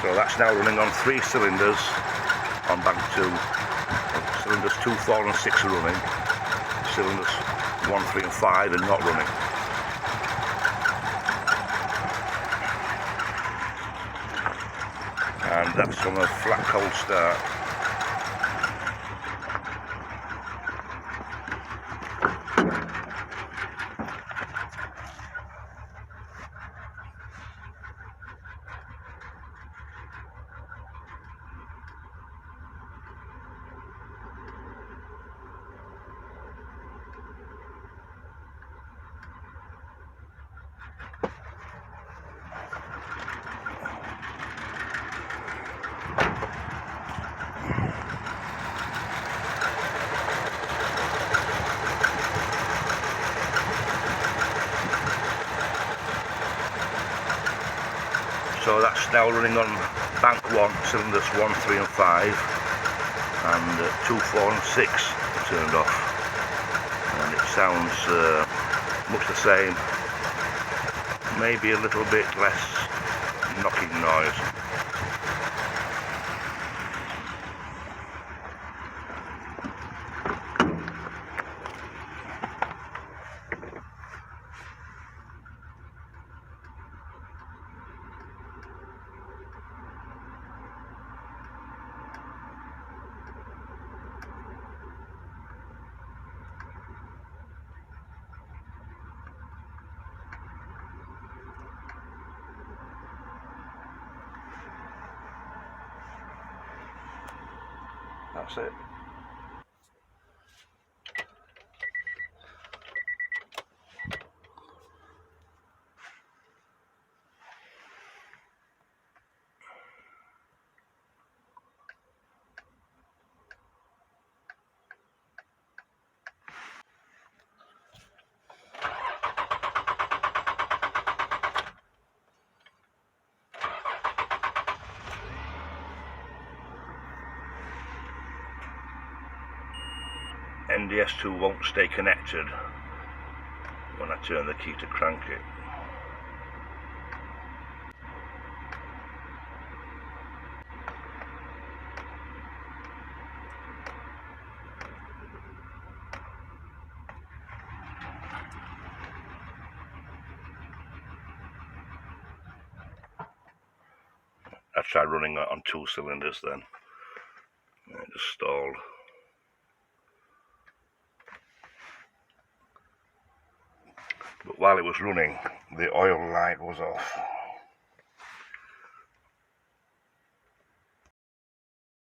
So that's now running on 3 cylinders on bank 2. Cylinders 2, 4 and 6 are running. Cylinders 1, 3 and 5 are not running. And that's from a flat cold start. So that's now running on bank 1, cylinders 1, 3 and 5, and 2, 4 and 6 turned off, and it sounds much the same, maybe a little bit less knocking noise. That's it. NDS2 won't stay connected when I turn the key to crank it. I tried running it on 2 cylinders then. It just stalled. But while it was running, the oil light was off.